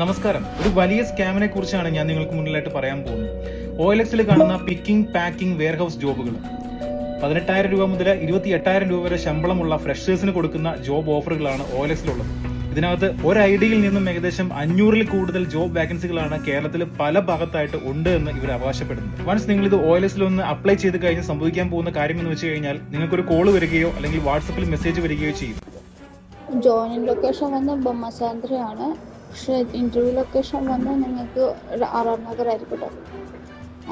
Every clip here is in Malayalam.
നമസ്കാരം. ഒരു വലിയ സ്കാമിനെ കുറിച്ചാണ് ഞാൻ നിങ്ങൾക്ക് മുന്നിലായിട്ട് പറയാൻ പോകുന്നത്. OLX കാണുന്ന പിക്കിംഗ്, പാക്കിംഗ്, വെയർഹൌസ് ജോബുകൾ. 18,000 രൂപ മുതൽ 28,000 രൂപ വരെ ശമ്പളമുള്ള ഫ്രഷേഴ്സിന് കൊടുക്കുന്ന ജോബ് ഓഫറുകളാണ് OLX-ലുള്ളത്. ഇതിനകത്ത് ഒരു ഐഡിയിൽ നിന്നും ഏകദേശം 500-ൽ കൂടുതൽ ജോബ് വാക്കൻസികളാണ് കേരളത്തിൽ പല ഭാഗത്തായിട്ട് ഉണ്ട് എന്ന് ഇവർ അവകാശപ്പെടുന്നു. വൺസ് നിങ്ങൾ ഇത് OLX-ലൊന്ന് അപ്ലൈ ചെയ്ത് കഴിഞ്ഞ് സംഭവിക്കാൻ പോകുന്ന കാര്യം എന്ന് വെച്ച് കഴിഞ്ഞാൽ നിങ്ങൾക്കൊരു കോൾ വരികയോ അല്ലെങ്കിൽ വാട്സപ്പിൽ മെസ്സേജ് വരികയോ ചെയ്യും. ജോയിനിങ് ലൊക്കേഷൻ വന്ന് ബൊമ്മസാന്ദ്രയാണ്. പക്ഷേ ഇൻ്റർവ്യൂ ലൊക്കേഷൻ വന്ന് നിങ്ങൾക്ക് RR നഗർ ആയിരിക്കും കേട്ടോ.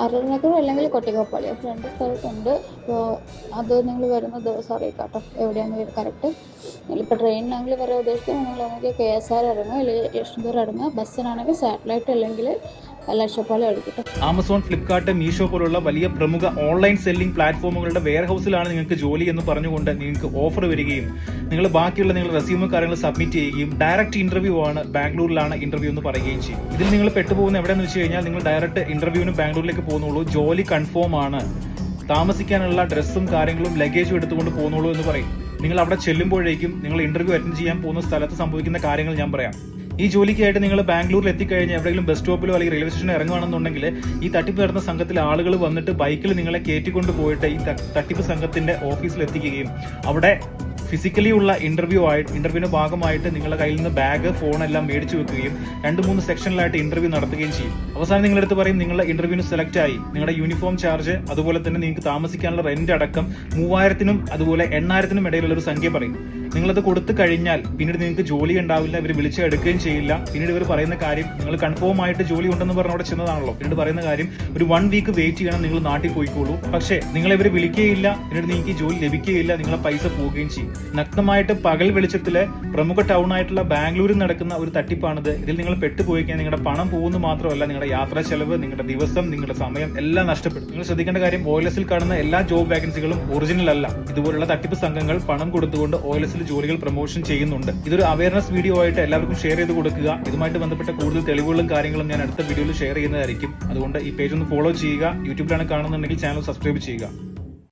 RR നഗർ അല്ലെങ്കിൽ കൊട്ടിക്കപ്പാളി, രണ്ട് സ്ഥലത്തുണ്ട്. അപ്പോൾ അത് നിങ്ങൾ വരുന്ന ദിവസം അറിയിക്കാം കേട്ടോ, എവിടെയാണ് കറക്റ്റ്. നിങ്ങളിപ്പോൾ ട്രെയിനിലാണെങ്കിൽ വരാൻ ഉദ്ദേശിക്കുന്നത് നിങ്ങളാണെങ്കിൽ KSR ഇറങ്ങുക, അല്ലെങ്കിൽ യശ്വന്തൂർ ഇറങ്ങുക. ബസ്സിനാണെങ്കിൽ സാറ്റലൈറ്റ് അല്ലെങ്കിൽ ലക്ഷപ്പാലം എടുക്കട്ടെ. ആമസോൺ, ഫ്ലിപ്കാർട്ട്, മീഷോ പോലുള്ള വലിയ പ്രമുഖ ഓൺലൈൻ സെല്ലിംഗ് പ്ലാറ്റ്ഫോമുകളുടെ വെയർഹൌസിലാണ് നിങ്ങൾക്ക് ജോലി എന്ന് പറഞ്ഞുകൊണ്ട് നിങ്ങൾക്ക് ഓഫർ വരികയും നിങ്ങൾ ബാക്കിയുള്ള നിങ്ങളുടെ റെസ്യൂമും കാര്യങ്ങൾ സബ്മിറ്റ് ചെയ്യുകയും ഡയറക്റ്റ് ഇന്റർവ്യൂ ആണ്, ബാംഗ്ലൂരിലാണ് ഇന്റർവ്യൂ എന്ന് പറയുകയും ചെയ്യും. ഇതിൽ നിങ്ങൾ പെട്ടുപോകുന്ന എവിടെയെന്ന് വെച്ച് കഴിഞ്ഞാൽ നിങ്ങൾ ഡയറക്റ്റ് ഇന്റർവ്യൂവിന് ബാംഗ്ലൂരിലേക്ക് പോകുന്നുള്ളൂ, ജോലി കൺഫേം ആണ്, താമസിക്കാനുള്ള ഡ്രസ്സും കാര്യങ്ങളും ലഗേജും എടുത്തുകൊണ്ട് പോകുന്നുള്ളൂ എന്ന് പറയും. നിങ്ങൾ അവിടെ ചെല്ലുമ്പോഴേക്കും നിങ്ങൾ ഇന്റർവ്യൂ അറ്റൻഡ് ചെയ്യാൻ പോകുന്ന സ്ഥലത്ത് സംഭവിക്കുന്ന കാര്യങ്ങൾ ഞാൻ പറയാം. ഈ ജോലിക്കായിട്ട് നിങ്ങൾ ബാംഗ്ലൂരിൽ എത്തിക്കഴിഞ്ഞാൽ എവിടെയെങ്കിലും ബസ് സ്റ്റോപ്പിലോ അല്ലെങ്കിൽ റെയിൽവേ സ്റ്റേഷനിൽ ഇറങ്ങുകയാണെന്നുണ്ടെങ്കിൽ ഈ തട്ടിപ്പ് നടന്ന സംഘത്തിലെ ആളുകൾ വന്നിട്ട് ബൈക്കിൽ നിങ്ങളെ കയറ്റിക്കൊണ്ട് പോയിട്ട് ഈ തട്ടിപ്പ് സംഘത്തിന്റെ ഓഫീസിൽ എത്തിക്കുകയും അവിടെ ഫിസിക്കലി ഉള്ള ഇന്റർവ്യൂവിന്റെ ഭാഗമായിട്ട് നിങ്ങളുടെ കയ്യിൽ നിന്ന് ബാഗ്, ഫോൺ എല്ലാം മേടിച്ചു വെക്കുകയും 2-3 സെക്ഷനിലായിട്ട് ഇന്റർവ്യൂ നടത്തുകയും ചെയ്യും. അവസാനം നിങ്ങളുടെ അടുത്ത് പറയും നിങ്ങളുടെ ഇന്റർവ്യൂവിന് സെലക്ട് ആയി, നിങ്ങളുടെ യൂണിഫോം ചാർജ് അതുപോലെ തന്നെ നിങ്ങൾക്ക് താമസിക്കാനുള്ള റെന്റ് അടക്കം 3,000-നും അതുപോലെ 8,000-നും ഇടയിലുള്ള ഒരു സംഖ്യ പറയും. നിങ്ങളത് കൊടുത്തു കഴിഞ്ഞാൽ പിന്നീട് നിങ്ങൾക്ക് ജോലി ഉണ്ടാവില്ല, ഇവർ വിളിച്ചെടുക്കുകയും ചെയ്യില്ല. പിന്നീട് ഇവർ പറയുന്ന കാര്യം നിങ്ങൾ കൺഫേം ആയിട്ട് ജോലി ഉണ്ടെന്ന് പറഞ്ഞ് അവിടെ ചെന്നതാണല്ലോ, പിന്നീട് പറയുന്ന കാര്യം ഒരു 1 വീക്ക് വെയിറ്റ് ചെയ്യണം, നിങ്ങൾ നാട്ടിൽ പോയിക്കോളൂ. പക്ഷേ നിങ്ങളെ ഇവർ വിളിക്കുകയില്ല, പിന്നീട് നിങ്ങൾക്ക് ജോലി ലഭിക്കുകയില്ല, നിങ്ങളെ പൈസ പോവുകയും ചെയ്യും. നഗ്നമായിട്ട് പകൽ വെളിച്ചത്തിലെ പ്രമുഖ ടൗൺ ആയിട്ടുള്ള ബാംഗ്ലൂരിൽ നടക്കുന്ന ഒരു തട്ടിപ്പാണിത്. ഇതിൽ നിങ്ങൾ പെട്ടുപോയിക്കാൻ നിങ്ങളുടെ പണം പോകുന്നു മാത്രമല്ല, നിങ്ങളുടെ യാത്രാ ചെലവ്, നിങ്ങളുടെ ദിവസം, നിങ്ങളുടെ സമയം എല്ലാം നഷ്ടപ്പെടും. നിങ്ങൾ ശ്രദ്ധിക്കേണ്ട കാര്യം, OLX-ൽ കാണുന്ന എല്ലാ ജോബ് വാക്കൻസികളും ഒറിജിനൽ അല്ല. ഇതുപോലുള്ള തട്ടിപ്പ് സംഘങ്ങൾ പണം കൊടുത്തുകൊണ്ട് OLX-ൽ ജോലികൾ പ്രൊമോഷൻ ചെയ്യുന്നുണ്ട്. ഇതൊരു അവയർനെസ് വീഡിയോ ആയിട്ട് എല്ലാവർക്കും ഷെയർ ചെയ്ത് കൊടുക്കുക. ഇതുമായിട്ട് ബന്ധപ്പെട്ട കൂടുതൽ തെളിവുകളും കാര്യങ്ങളും ഞാൻ അടുത്ത വീഡിയോയിൽ ഷെയർ ചെയ്യുന്നതായിരിക്കും. അതുകൊണ്ട് ഈ പേജ് ഒന്ന് ഫോളോ ചെയ്യുക. യൂട്യൂബിലാണ് കാണുന്നുണ്ടെങ്കിൽ ചാനൽ സബ്സ്ക്രൈബ് ചെയ്യുക.